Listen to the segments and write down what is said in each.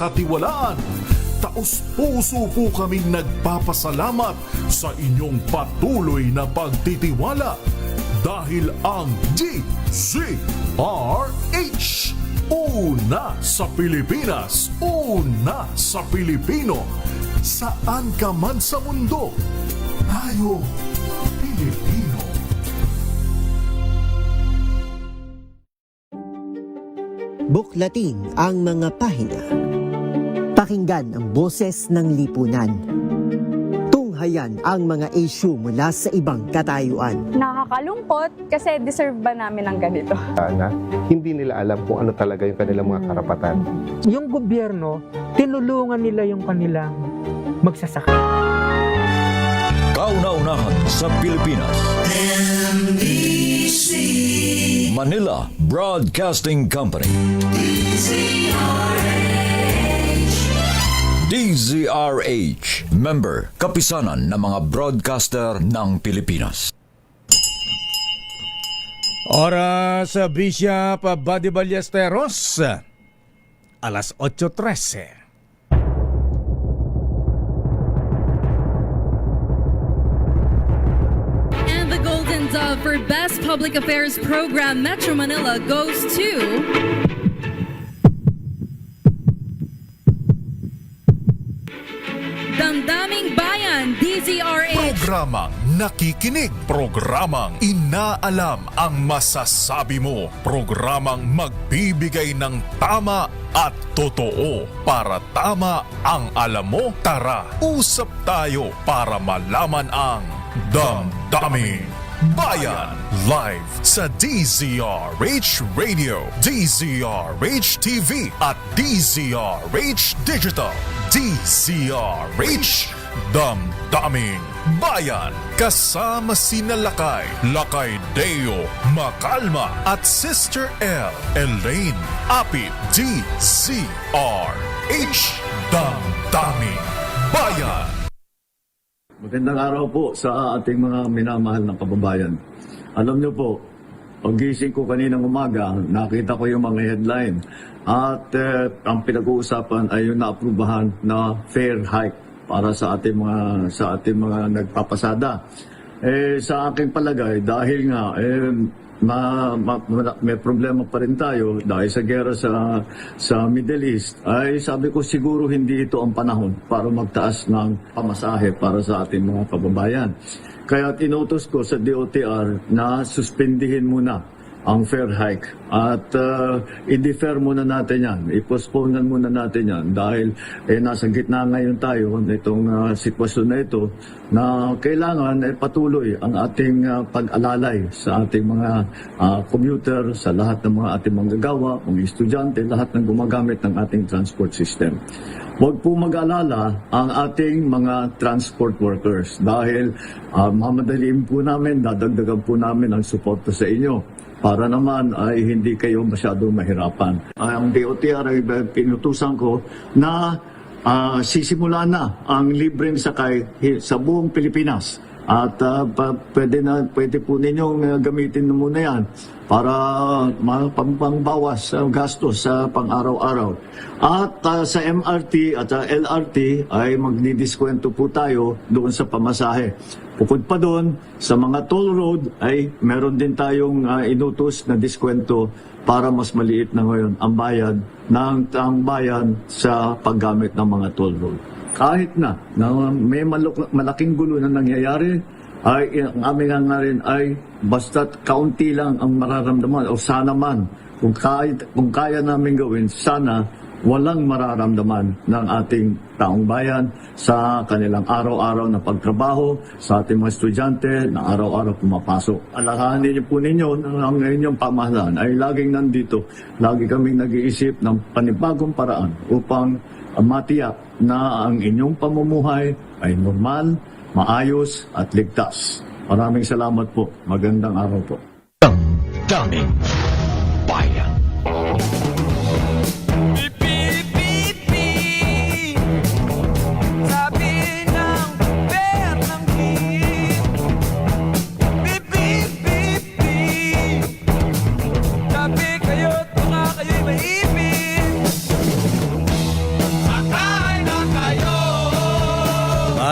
mapagkakatiwalaan. Taos-puso po kaming nagpapasalamat sa inyong patuloy na pagtitiwala dahil ang DZRH, una sa Pilipinas, una sa Pilipino. Saan ka man sa mundo, tayo Pilipino. Buklatin ang mga pahina. Pakinggan ang boses ng lipunan. Tunghayan ang mga issue mula sa ibang katayuan. Nakakalungkot kasi deserve ba namin ng ganito? Na hindi nila alam kung ano talaga yung kanilang mga karapatan. Yung gobyerno, tinulungan nila yung kanilang magsasaka. Kauna-unahan sa Pilipinas. NBC Manila Broadcasting Company. DZRH, member, kapisanan ng mga broadcaster ng Pilipinas. Oras sa Bishop Buddy Ballesteros, alas 8:13. And the Golden Dove for Best Public Affairs Program Metro Manila goes to Damdaming Bayan, DZRH. Programang nakikinig, programang inaalam ang masasabi mo, programang magbibigay ng tama at totoo. Para tama ang alam mo, tara, usap tayo para malaman ang Damdaming Bayan. Live sa DZRH Radio, DZRH TV at DZRH Digital. DZRH Damdaming Bayan. Kasama sina Lakay Deo, Makalma at Sister L, Elaine Apit. DZRH Damdaming Bayan. Magandang araw po sa ating mga minamahal na kababayan. Alam niyo po, pagising ko kaninang umaga, nakita ko yung mga headline at ang pinag-uusapan ay yung naaprubahan na fare hike para sa ating mga nagpapasada. Sa aking palagay, dahil nga may problema pa rin tayo dahil sa gera sa Middle East, ay sabi ko siguro hindi ito ang panahon para magtaas ng pamasahe para sa ating mga kababayan. Kaya tinutos ko sa DOTR na suspendihin muna ang fare hike at i-defer muna natin yan, i-postpone muna natin yan dahil nasa gitna ngayon tayo nitong sitwasyon na ito na kailangan patuloy ang ating pag-alalay sa ating mga commuter, sa lahat ng mga ating manggagawa, mga estudyante, lahat ng gumagamit ng ating transport system. Huwag po mag-alala ang ating mga transport workers dahil mamadaliin po namin, dadagdagan po namin ang suporta sa inyo para naman ay hindi kayo masyadong mahirapan. Ang DOTR ay pinutusan ko na sisimula na ang libreng sakay sa buong Pilipinas. At pwede po ninyong gamitin na muna yan para pangbawas gastos sa pang-araw-araw. At sa MRT at sa LRT ay magdidiskwento po tayo doon sa pamasahe. Bukod pa doon, sa mga toll road ay meron din tayong inutos na diskwento para mas maliit na ngayon ang bayad ng taong bayan sa paggamit ng mga toll road. Kahit na may malaking gulo na nangyayari, ay ang aming nga rin ay basta't kaunti lang ang mararamdaman o sana man kung kaya namin gawin, sana walang mararamdaman ng ating taong bayan sa kanilang araw-araw na pagtrabaho, sa ating mga estudyante na araw-araw pumapasok. Alalahanin niyo po ninyo na ang inyong pamahalaan ay laging nandito. Lagi kaming nag-iisip ng panibagong paraan upang matiyak na ang inyong pamumuhay ay normal, maayos at ligtas. Maraming salamat po. Magandang araw po. Damdaming Bayan.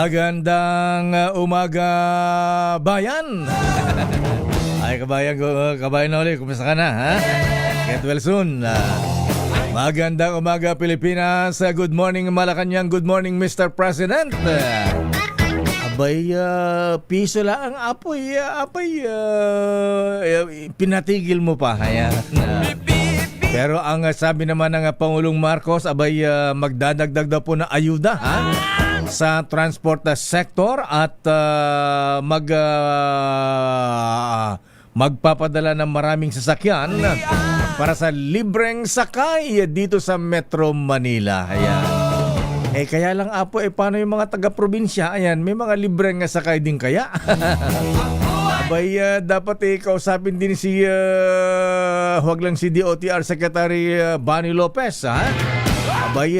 Magandang umaga, bayan! Ay, kabayan ko, kabayan na ulit, kumusta ka na, ha? Get well soon. Magandang umaga, Pilipinas. Good morning, Malacanang. Good morning, Mr. President. Abay, piso lang ang apoy, pinatigil mo pa, ayan. Pero ang sabi naman ng Pangulong Marcos, abay, magdadagdag daw po na ayuda, ha? Sa transport sector at magpapadala ng maraming sasakyan para sa libreng sakay dito sa Metro Manila. Ayan. Kaya lang apo, paano yung mga taga-probinsya? Ayan, may mga libreng sakay din kaya? Abay, dapat kausapin din si, huwag lang si DOTR Secretary Bani Lopez, ha? Abay,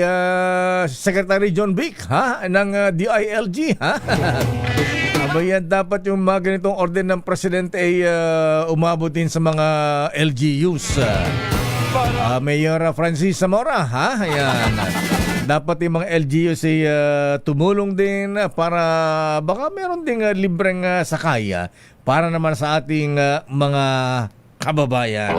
Secretary John Vic, ha? Ng DILG, ha? Abay, dapat yung mga ganitong order ng Presidente ay umabot din sa mga LGUs. Mayor Francis Zamora, ha? Ayan. Dapat yung mga LGUs ay tumulong din para baka meron ding libreng sakay para naman sa ating mga kababayan.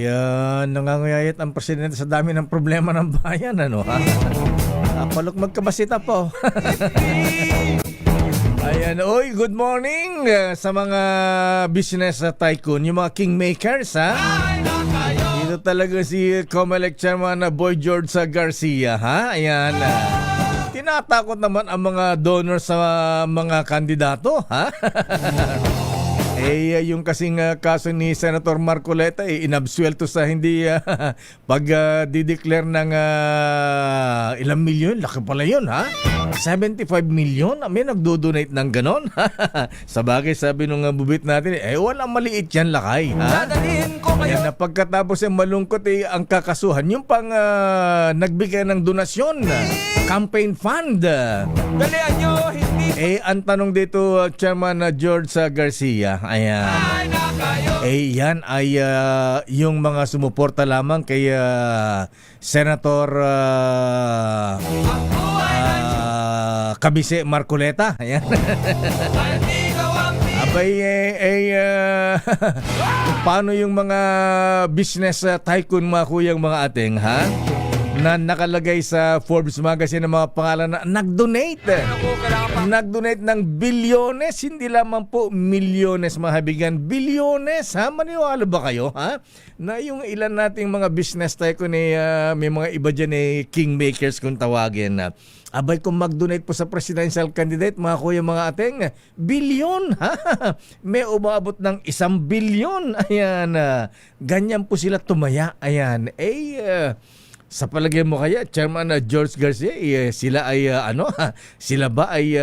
Ayan, nangangayayat ang Presidente sa dami ng problema ng bayan, ano, ha? Palok magkabasita po. Ayan, oy, good morning sa mga business tycoon, yung mga kingmakers, ha? Dito talaga si Comelec Chairman Boy George Garcia, ha? Ayan, tinatakot naman ang mga donors sa mga kandidato, ha? Yung kasing kaso ni Senator Marcoleta inabsuelto sa hindi pag-dideclare ng ilang milyon. Laki pala yun, ha? 75 million? May nagdo-donate ng ganon? Sa bagay, sabi nung bubit natin, walang maliit yan, lakay, ha? Yan, na pagkatapos malungkot ang kakasuhan, yung pang nagbigay ng donasyon, campaign fund. Dalian nyo, hindi. Ang tanong dito, Chairman George Garcia, ayan. Yan ay yung mga sumuporta lamang kay Senator Kabise Marcoleta. Ayan. Abay, paano yung mga business tycoon, mga kuyang, mga ating, ha? Na nakalagay sa Forbes magazine ng mga pangalan na nag-donate ng bilyones, hindi lamang po milyones, mahabigan, bilyones, ha? Maniwala ba kayo, ha? Na yung ilan nating mga business tycoon may mga iba dyan kingmakers kung tawagin. Abay, kung mag-donate po sa presidential candidate, mga kuya, mga ating, bilyon, ha? May umabot ng 1 bilyon. Ayan, ganyan po sila tumaya. Ayan, sa palagay mo kaya, Chairman George Garcia, sila ay sila ba ay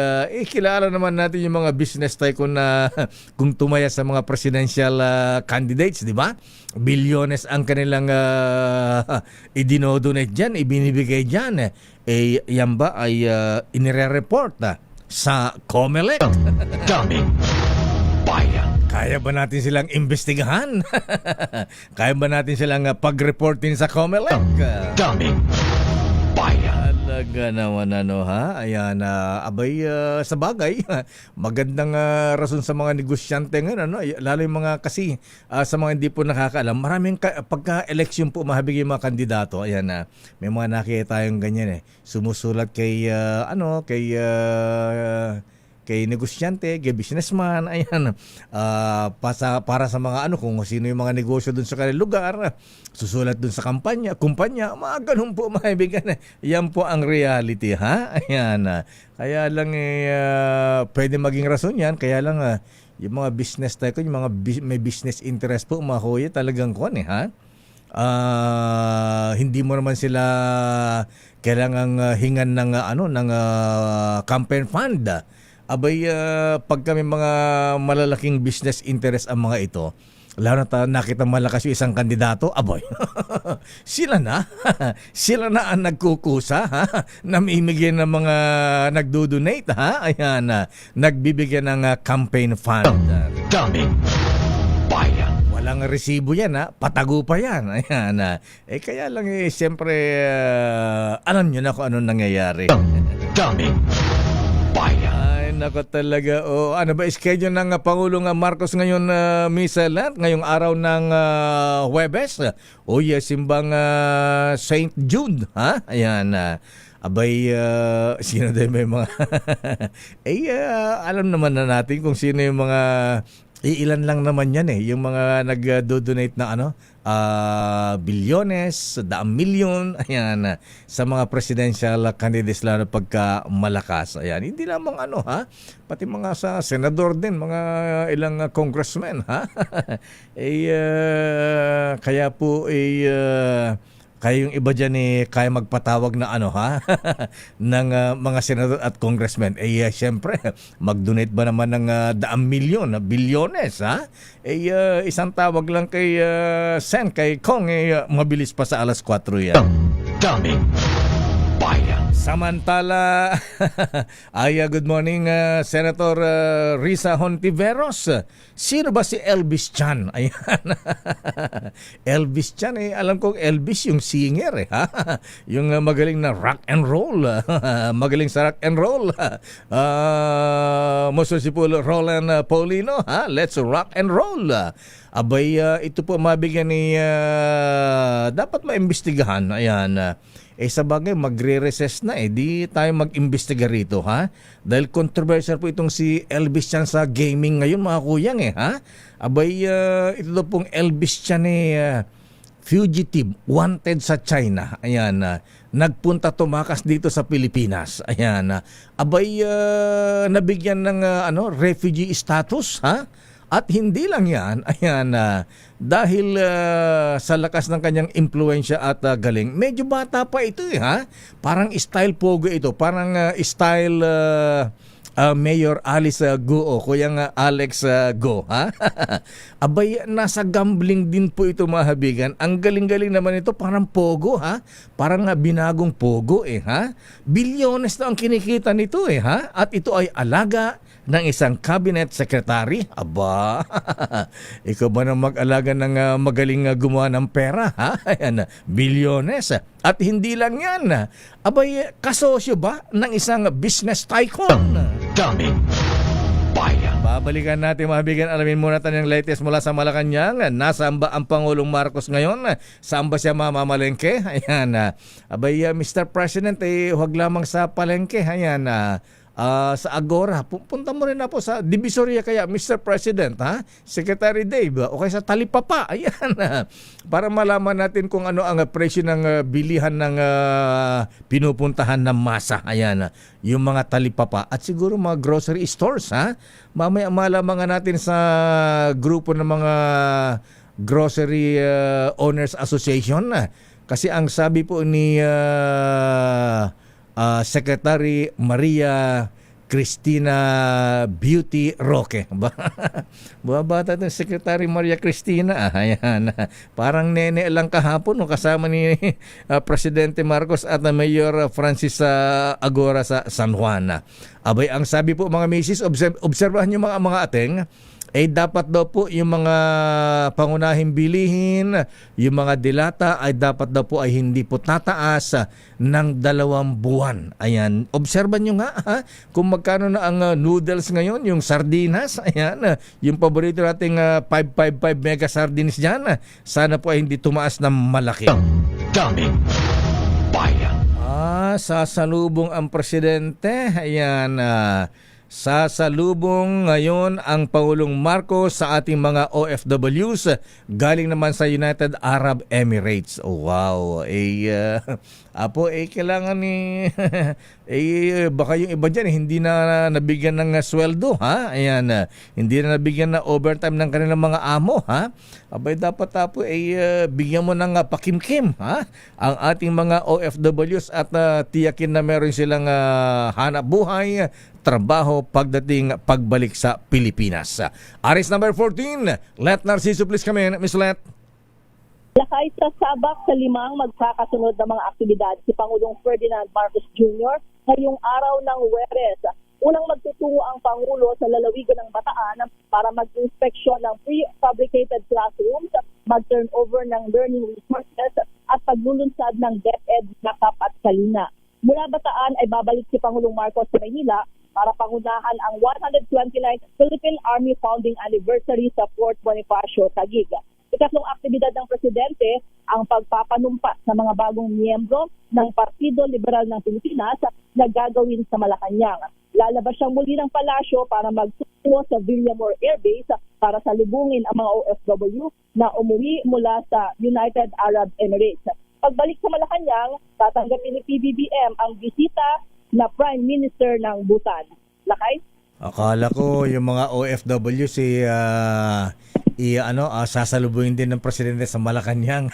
kilala naman natin yung mga business tycoon na kung tumaya sa mga presidential candidates, di ba? Bilyones ang kanilang idinodonate dyan, ibinibigay dyan. Yan ba ay inire-report sa Comelec? Daming bayan. Kaya ba natin silang imbestigahan? Kaya ba natin silang pag-reportin sa Comelec? Daming bayan. Talaga naman, ha? Ayan, abay, sa bagay, magandang rason sa mga negosyante ngayon, lalo yung mga kasi, sa mga hindi po nakakaalam, maraming pagka-election po mahabig yung mga kandidato. Ayan, may mga nakita tayong ganyan, sumusulat kay, kay negosyante, kay businessman, ayan, para sa mga kung sino yung mga negosyo dun sa kanilang lugar, susulat dun sa kumpanya, mga ganun po, mga ibigan. Yan po ang reality, ha? Ayan, kaya lang pwede maging rason yan, kaya lang yung mga business tayo, yung mga may business interest po, mga kuya, talagang ha? Hindi mo naman sila kailangang hingan ng campaign fund. Abay, pag kami mga malalaking business interest ang mga ito, lalo na nakita malakas yung isang kandidato, aboy, sila na ang nagkukusa, ha? Namimigay ng mga nagdo-donate, ha? Ayan, nagbibigyan ng campaign fund. Daming bayan. Walang resibo yan, ha? Patago pa yan. Ayan, kaya lang siyempre, alam nyo na kung anong nangyayari. Daming bayan. Ay, nako talaga. Ano ba schedule ng Pangulong Marcos ngayon, Miss Lat? Ngayong araw ng Huwebes? Simbang Saint Jude, ha? Ayan, abay, sino din may mga... alam naman na natin kung sino yung mga... Ilan lang naman yan yung mga nag-donate na bilyones, daang milyon, ayan, sa mga presidential candidates lalo pagka malakas. Ayan, hindi lamang pati mga sa senador din, mga ilang congressmen, ha? Kaya po, kaya yung iba dyan kaya magpatawag na ng mga senador at congressmen. Siyempre, mag-donate ba naman ng daang milyon, bilyones, ha? Isang tawag lang kay Sen, kay Kong, mabilis pa sa alas 4 yan. Daming bayan. Samantala, good morning, Senator Risa Hontiveros. Sino ba si Elvis Chan? Ayan. Elvis Chan, alam kong Elvis yung singer, ha? Yung magaling na rock and roll. Magaling sa rock and roll. Moso si Roland Paulino, ha? Let's rock and roll. Abay, ito po mabigyan ni dapat maimbestigahan. Ayan. Sa bagay, magre-recess na di tayo mag-imbestiga rito, ha? Dahil controversial po itong si Elvis Chan sa gaming ngayon, mga kuyang, ha? Abay, ito daw pong Elvis Chan fugitive, wanted sa China. Ayan, nagpunta tumakas dito sa Pilipinas. Ayan, abay, nabigyan ng refugee status, ha? At hindi lang yan, ayan, dahil sa lakas ng kanyang impluensya at galing, medyo bata pa ito, ha? Parang style pogo ito, parang style Mayor Alice Go o kuyang Alex Go, ha? Abay, nasa gambling din po ito, mga habigan. Ang galing-galing naman ito, parang pogo, ha? Parang binagong pogo, ha? Bilyones na ang kinikita nito, ha? At ito ay alaga ng isang cabinet secretary. Aba, ikaw ba nang mag-alaga ng magaling gumawa ng pera, ha? Ayan, bilyones. At hindi lang yan. Abay, kasosyo ba ng isang business tycoon? Daming bayan. Babalikan natin, mga bigan. Alamin muna tayo ng latest mula sa Malacanang. Nasaan ba ang Pangulong Marcos ngayon? Saan ba siya mamamalengke? Ayan. Abay, Mr. President, huwag lamang sa palengke. Ayan. Sa Agora, punta mo rin na po sa Divisoria kaya, Mr. President, ha? Secretary Dave, o kaya sa Talipapa, ayan, para malaman natin kung ano ang presyo ng bilihan ng pinupuntahan ng masa, ayan, yung mga Talipapa at siguro mga grocery stores, ha? Mamaya malaman natin sa grupo ng mga Grocery Owners Association, kasi ang sabi po ni Secretary Maria Cristina Beauty Roque. Bumabata ng Secretary Maria Cristina. Ayan. Parang nene lang kahapon kasama ni Presidente Marcos at Mayor Francis Agora sa San Juan. Abay, ang sabi po, mga misis, obserbahan nyo mga ating, dapat daw po yung mga pangunahing bilihin, yung mga dilata ay dapat daw po ay hindi po tataas ng 2 buwan. Ayan, obserban nyo nga, ha? Kung magkano na ang noodles ngayon, yung sardinas, ayan, yung paborito nating 555 mega sardines dyan, sana po ay hindi tumaas ng malaki. Daming bayan. Sasalubong ang presidente, ayan, sasalubong ngayon ang Pangulong Marcos sa ating mga OFWs galing naman sa United Arab Emirates. Oh, wow. Kailangan ni baka yung iba dyan hindi na nabigyan ng sweldo, ha? Ayan, hindi na nabigyan na overtime ng kanilang mga amo, ha? Abay, dapat bigyan mo ng pakimkim, ha? Ang ating mga OFWs at tiyakin na meron silang hanap buhay, trabaho pagbalik sa Pilipinas. Aris number 14, Let Narciso, please come in. Miss Let. Lakay sa sabak sa 5 magkakasunod na mga aktibidad si Pangulong Ferdinand Marcos Jr. ngayong araw ng Huwebes. Unang magtutungo ang Pangulo sa lalawigan ng Bataan para mag-inspeksyon ng prefabricated classrooms, mag-turnover ng learning resources at paglulunsad ng DepEd Nakap at Kalina. Mula Bataan ay babalik si Pangulong Marcos sa Maynila para pangunahan ang 129th Philippine Army Founding Anniversary sa Fort Bonifacio, Taguig. Ikatlong aktibidad ng Presidente ang pagpapanumpa sa mga bagong miyembro ng Partido Liberal ng Pilipinas na gagawin sa Malacanang. Lalabas siyang muli ng palasyo para magtungo sa Villamor Air Base para salubungin ang mga OFW na umuwi mula sa United Arab Emirates. Pagbalik sa Malacanang, tatanggapin ni PBBM ang bisita na Prime Minister ng Bhutan. Lakay? Akala ko yung mga OFW sasalubungin din ng presidente sa Malacanang.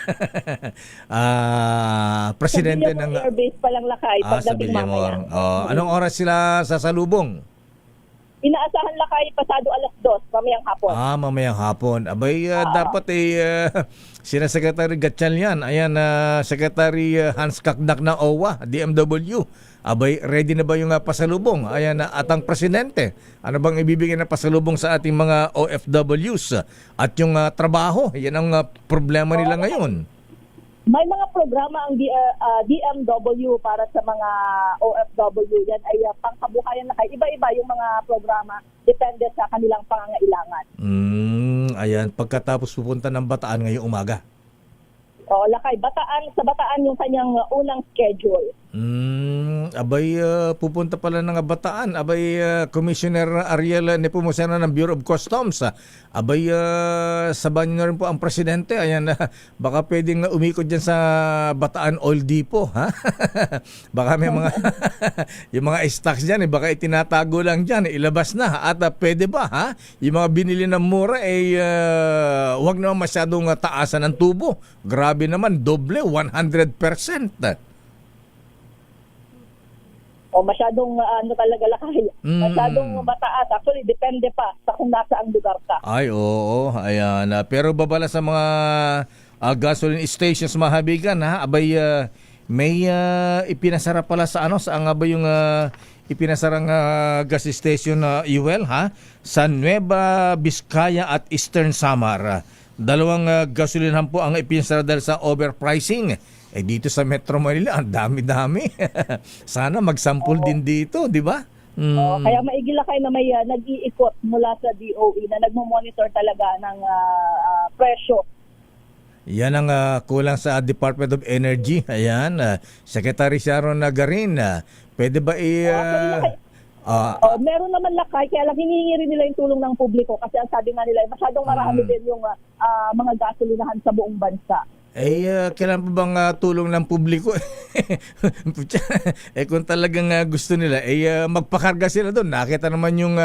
Presidente sa ng Air Base pa lang, Lakay, sa pagdating mamaya. Villamor. Anong oras sila sasalubong? Inaasahan, Lakay, pasado 2:00 mamayang hapon. Mamayang hapon. Abay, dapat sina Secretary Gatchalian, ayan, Secretary Hans Kakdak ng OWA, DMW. Abay, ready na ba yung pasalubong? Ayan, at ang presidente, ano bang ibibigay na pasalubong sa ating mga OFWs? At yung trabaho, yan ang problema nila ngayon. May mga programa ang DMW para sa mga OFW. Yan ay pangkabuhayan na kayo. Iba-iba yung mga programa. Depende sa kanilang pangangailangan. Ayan, pagkatapos pupunta ng Bataan ngayong umaga. Lakay, sa Bataan yung kanyang unang schedule. Abay, pupunta pala ng Bataan. Abay, Commissioner Ariel Nepomuceno ng Bureau of Customs. Abay, sabayan nyo rin po ang presidente. Ayan, baka pwedeng umikot dyan sa Bataan Oil Depot. Ha? Baka may mga yung mga stocks dyan, baka itinatago lang dyan, ilabas na. At pwede ba? Ha? Yung mga binili ng mura, huwag naman masyadong taasan ng tubo. Grabe naman, doble, 100%. Masyadong talaga, Lakay. Masyadong mataas. Actually, depende pa sa kung nasa ang lugar ka. Ay, oo. Ayan. Pero babala sa mga gasoline stations, mga habigan, ha? Abay, may ipinasara pala sa saan nga ba yung ipinasarang gas station na Ewell, ha? Sa Nueva Vizcaya at Eastern Samar. Dalawang gasolinahan po ang ipinasara dahil sa overpricing. Dito sa Metro Manila, ang dami-dami. Sana mag-sample din dito, di ba? Kaya maigila kayo na may nag-iikot mula sa DOE na nagmo-monitor talaga ng presyo. Yan ang kulang sa Department of Energy. Ayan, Secretary Sharon Nagarin. Pwede ba meron naman, Lakay, kaya lang hinihingi rin nila yung tulong ng publiko kasi ang sabi nga nila, masyadong marami din yung mga gasolinahan sa buong bansa. Kailan pa bang tulong ng publiko? Kung talagang gusto nila, magpakarga sila doon. Nakita naman yung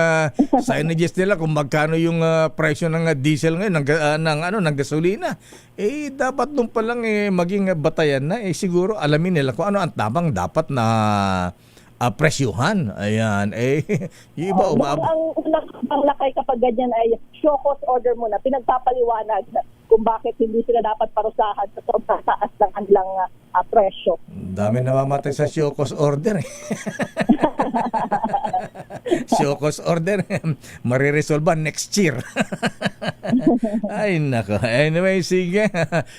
signages nila kung magkano yung presyo ng diesel ngayon, ng gasolina. Dapat doon pa lang maging batayan na. Siguro alamin nila kung ano ang tamang dapat na presyuhan. Ayan. Yung iba ang unang Lakay kapag ganyan ay show cause order muna. Pinagpapaliwanag kung bakit hindi sila dapat parusahan sa sobrang taas ng kanilang presyo. Dami namamatay sa show cause order. Show cause order. Mariresolve next year. Ay, nako. Anyway, sige.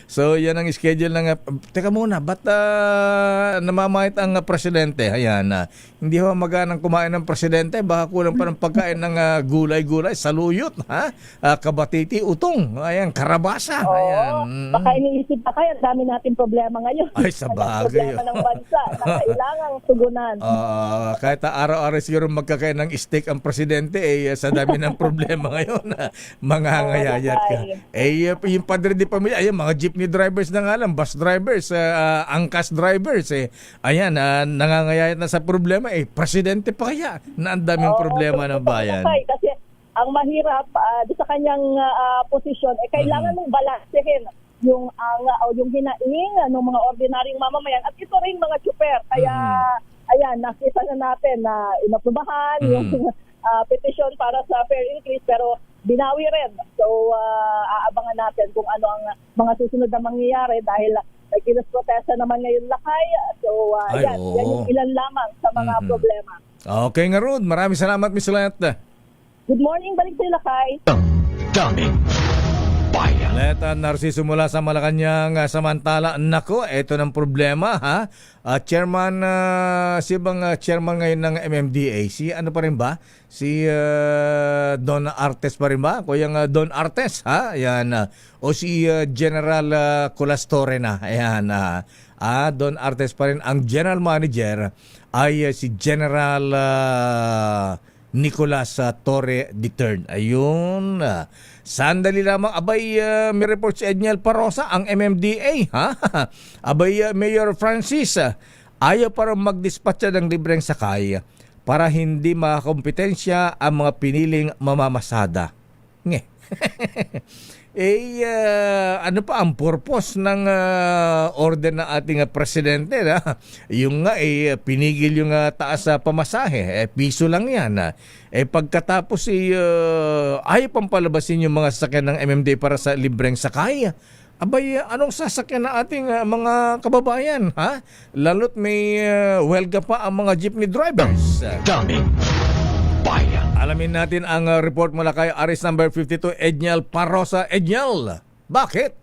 So, yan ang schedule ng... Teka muna, ba't namamahit ang presidente? Ayan. Hindi ba maganang kumain ng presidente? Baka kulang pa ng pagkain ng gulay-gulay, saluyot, ha? Kabatiti, utong. Ayan, karabasa. Ayan. Baka iniisip pa kayo, dami natin problema ngayon. Ay, sa bagay. Problema ng bansa na kailangang tugunan. Kahit araw-araw siguro magkakain ng steak ang presidente, sa dami ng problema ngayon. Mangangayayat ka. Yung padre di pamilya, mga jeepney drivers na nga lang, bus drivers, angkas drivers, ayan, nangangayayat na sa problema, presidente pa kaya na ang daming problema ng bayan. Kasi ang mahirap sa kanyang posisyon, kailangan mong balansehin yung hinaing ng mga ordinaryong mamamayan at ito rin mga tsuper. Kaya ayan, nakita na natin na inaprubahan yung petition para sa fare increase pero binawi rin. So aabangan natin kung ano ang mga susunod na mangyayari dahil nagkilos protesta naman ngayon, Lakay. So yan yung ilan lamang sa mga problema. Okay nga Rod, maraming salamat Miss Let. Good morning, balik sa Lakay. Damdamin Bayan. Leta Narciso mula sa Malacanang, samantala, nako, ito ng problema ha. Chairman, si bang chairman ngayon ng MMDA? Si ano pa rin ba? Si Don Artes pa rin ba? Kuyang Don Artes ha? Ayan. O si General Colastore na. Ayan. Don Artes pa rin. Ang general manager ay si General Nicolas Torre III. Ayun. Sandali lamang. Abay, may report si Edniel Parosa, ang MMDA. Ha? Abay, Mayor Francis, ayaw para mag-dispatcha ng libreng sakay para hindi makakompetensya ang mga piniling mamamasada. Nge. Ano pa ang purpose ng order ng ating presidente na yung nga pinigil yung taas sa pamasahe, piso lang yan. Pagkatapos ayaw pang palabasin yung mga sasakyan ng MMDA para sa libreng sakay. Abay, anong sasakyan na ating mga kababayan, ha? Lalo't may welga pa ang mga jeepney drivers. Damdamin Bayan. Alamin natin ang report mula kay Aris number 52, Edniel Parosa. Edniel, bakit?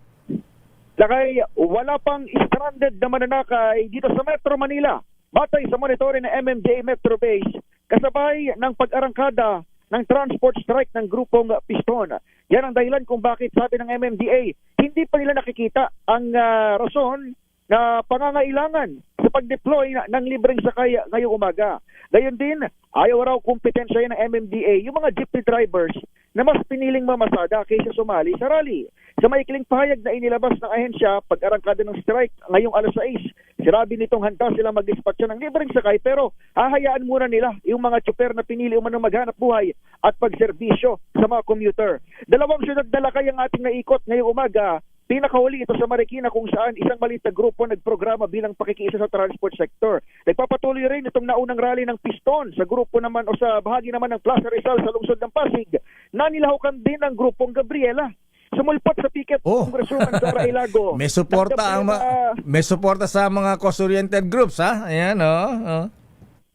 Lakay, wala pang stranded na mananakay dito sa Metro Manila. Batay sa monitoring ng MMDA Metro Base, kasabay ng pag-arangkada ng transport strike ng grupong Piston. Yan ang dahilan kung bakit, sabi ng MMDA, hindi pa nila nakikita ang rason na pangangailangan sa pag-deploy ng libreng sakay ngayong umaga. Gayon din, ayaw raw kompetensya ng MMDA yung mga jeepney drivers na mas piniling mamasada kaysa sumali sa rally. Sa maikling pahayag na inilabas ng ahensya pag-arangkada ng strike ngayong alas 6, sinabi nitong handa silang mag-dispatcha ng libreng sakay pero hahayaan muna nila yung mga tsuper na pinili umanong maghanap buhay at pagserbisyo sa mga commuter. Dalawang syudad na Lakay ang ating naikot ngayong umaga. Pinakahuli ito sa Marikina kung saan isang maliit na grupo nagprograma bilang pakikiisa sa transport sector. Nagpapatuloy rin itong naunang rally ng Piston sa grupo naman o sa bahagi naman ng Plaza Rizal sa lungsod ng Pasig na nilahukan din ng grupong Gabriela. Sumulpot sa piket Congresswoman Sara Ilago. May suporta sa mga cause-oriented groups, ha? Ayan,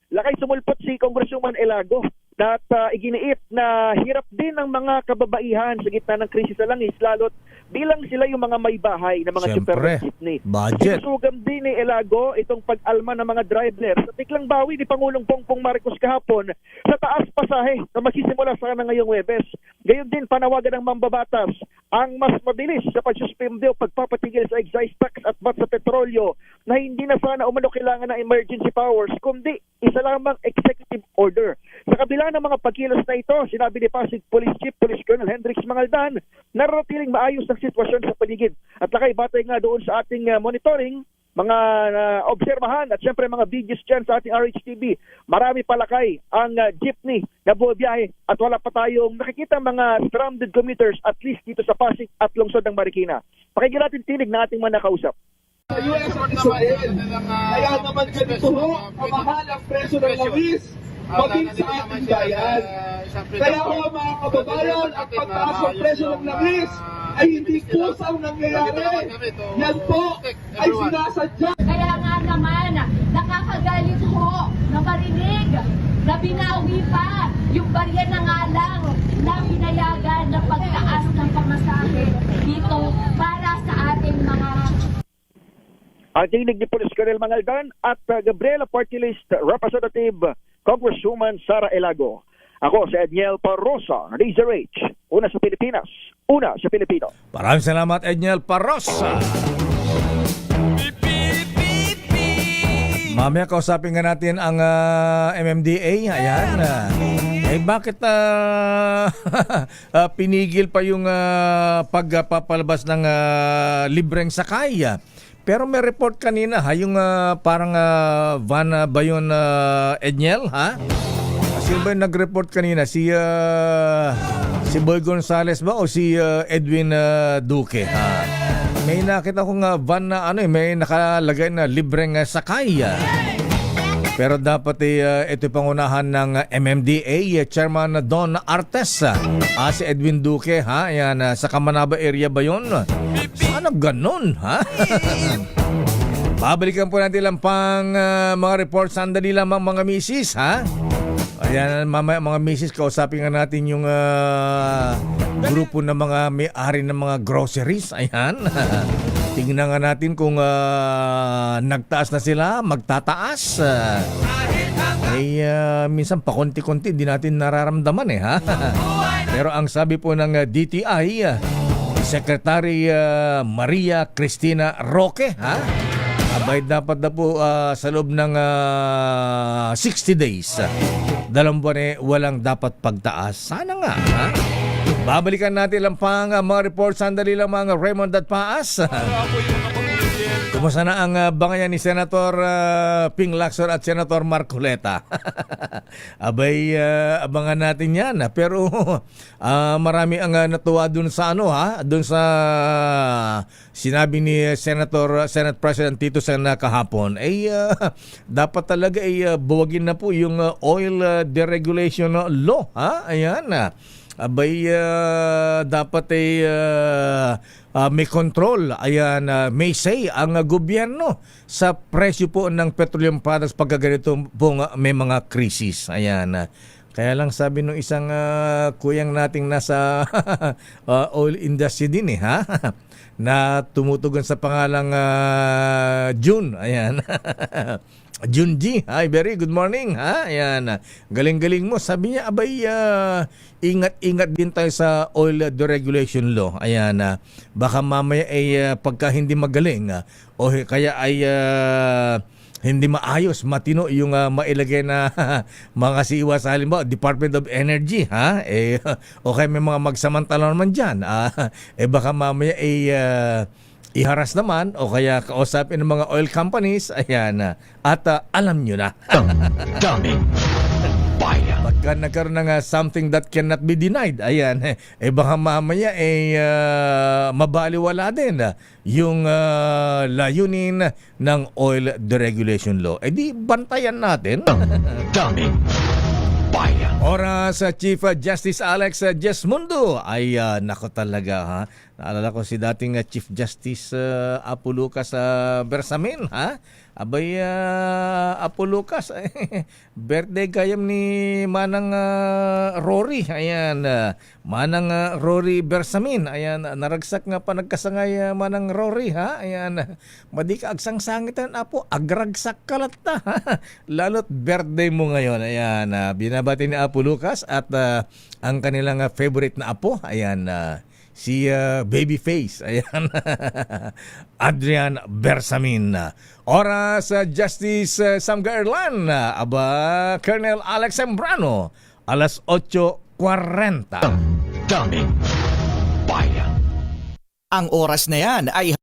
Lakay, sumulpot si Congresswoman Ilago at iginiit na hirap din ng mga kababaihan sa gitna ng krisis sa langis, lalo't bilang sila yung mga may bahay na mga super jeepney. Budget. Sinusugam din ni Ilago itong pag-alma ng mga driver sa biglang bawi ni Pangulong Bongbong Marcos kahapon sa taas pasahe na magsisimula sana ngayong Huwebes. Gayon din panawagan ng mambabatas ang mas mabilis sa pagsuspende o pagpapatigil sa excise tax at VAT sa petrolyo na hindi na sana umano kailangan ng emergency powers kundi isa lamang executive order. Sa kabila ng mga pagkilos na ito, sinabi ni Pasig Police Chief Police Colonel Hendrix Mangaldan na naratiling maayos ang sitwasyon sa paligid. At lakay, batay nga doon sa ating monitoring, mga obserbahan at syempre mga videos dyan sa ating RHTV, marami palakay ang jeepney na bumabiyahe at wala pa tayong nakikita mga stranded commuters at least dito sa Pasig at lungsod ng Marikina. Pakinggan natin tinig na ating mga nakausap. US at Israel. Kaya naman ganito ho, ang mahal ang presyo ng langis, maging sa ating bayan. Kaya ho mga kababayan, ang pagtaas ng presyo ng langis ay hindi kusang nangyayari. Yan po ay sinasadya. Kaya nga naman, nakakagalit ho na marinig na binawi pa yung barya na nga lang na pinayagan na pagtaas ng pamasahe dito para sa ating mga ang tinig ni Police Colonel Mangaldan at Gabriela Party List Representative Congresswoman Sara Ilago. Ako si Edniel Parosa, Razor H. Una sa Pilipinas, una sa Pilipino. Maraming salamat Edniel Parosa. Mamaya kausapin nga natin ang MMDA. Ayan. Bakit pinigil pa yung pagpapalabas ng libreng sakay? Pero may report kanina, yung parang van ba yun, Edniel, ha? Sino ba yung nag-report kanina? Si Boy Gonzales ba o si Edwin Duque? Ha? May nakita kong van na may nakalagay na libreng sakay. Pero dapat ito pangunahan ng MMDA Chairman Don Artes. Si Edwin Duque, ha? Yan, sa Kamanaba area ba yun? Sana ganun, ha? Babalikan po natin lang pang mga report. Sandali lamang mga misis, ha? Ayan, mamaya mga misis, kausapin nga natin yung grupo ng mga may-ari ng mga groceries. Ayan. Tingnan nga natin kung nagtaas na sila, magtataas. Minsan pa konti-konti di natin nararamdaman ha. Pero ang sabi po ng DTI, Secretary Maria Cristina Roque, abay dapat na po sa loob ng 60 days, 2 buwan walang dapat pagtaas. Sana nga, ha? Babalikan natin lang pang mga reports. Sandali lang mga Raymond at Paas. Kumusta na ang bangayan ni Senator Ping Lacson at Senator Marcoleta? Abay, abangan natin yan. Pero marami ang natuwa dun sa dun sa sinabi ni Senate President Tito Sen kahapon. Dapat talaga buwagin na po yung oil deregulation law. Ayan. Abay, dapat may control, may say ang gobyerno sa presyo po ng petroleum products pagka ganito po may mga krisis. Ayan. Kaya lang sabi nung isang kuyang nating nasa oil industry din na tumutugon sa pangalang June. Ayan. Junji, hi, very good morning. Ayan. Galing-galing mo. Sabi niya, abay, ingat-ingat din tayo sa oil deregulation law. Ayan. Baka mamaya pagka hindi magaling o kaya ay hindi maayos, matino yung mailagay na mga siwa sa halimbawa, Department of Energy, o kaya may mga magsamantala naman dyan. Baka mamaya iharas naman o kaya kausapin ng mga oil companies. Ayan. At alam nyo na. Daming bayan. Pagka nagkaroon ng something that cannot be denied, ayan, baka mamaya mabaliwala din yung layunin ng oil deregulation law. Di bantayan natin. Daming bayan. Oras sa Chief Justice Alex Jesmundo. Ay, nako talaga Naalala ko si dating Chief Justice Apo Lucas Bersamin, Abay, Apo Lucas, birthday gayam ni Manang Rory. Ayan, Manang Rory Bersamin. Ayan, naragsak nga pa nagkasangay Manang Rory, Ayan, madi ka agsangsangitan, Apo, agragsak kalat na, Lalo't birthday mo ngayon. Ayan, binabati ni Apo Lucas at ang kanilang favorite na apo, ayan, si Babyface. Ayan. Adrian Bersamin. Oras Justice Samga Erlan. Aba, Colonel Alex Sembrano. Alas 8:40. Daming bayan. Ang oras na yan ay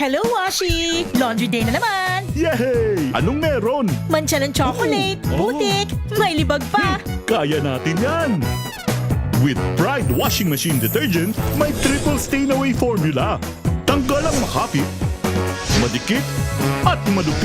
Hello, Washi! Laundry day na naman! Yay! Anong meron? Mancha ng chocolate, putik, may libag pa! Kaya natin yan! With Pride Washing Machine Detergent, may triple stain-away formula. Tanggal ang makapit, madikit, at madupit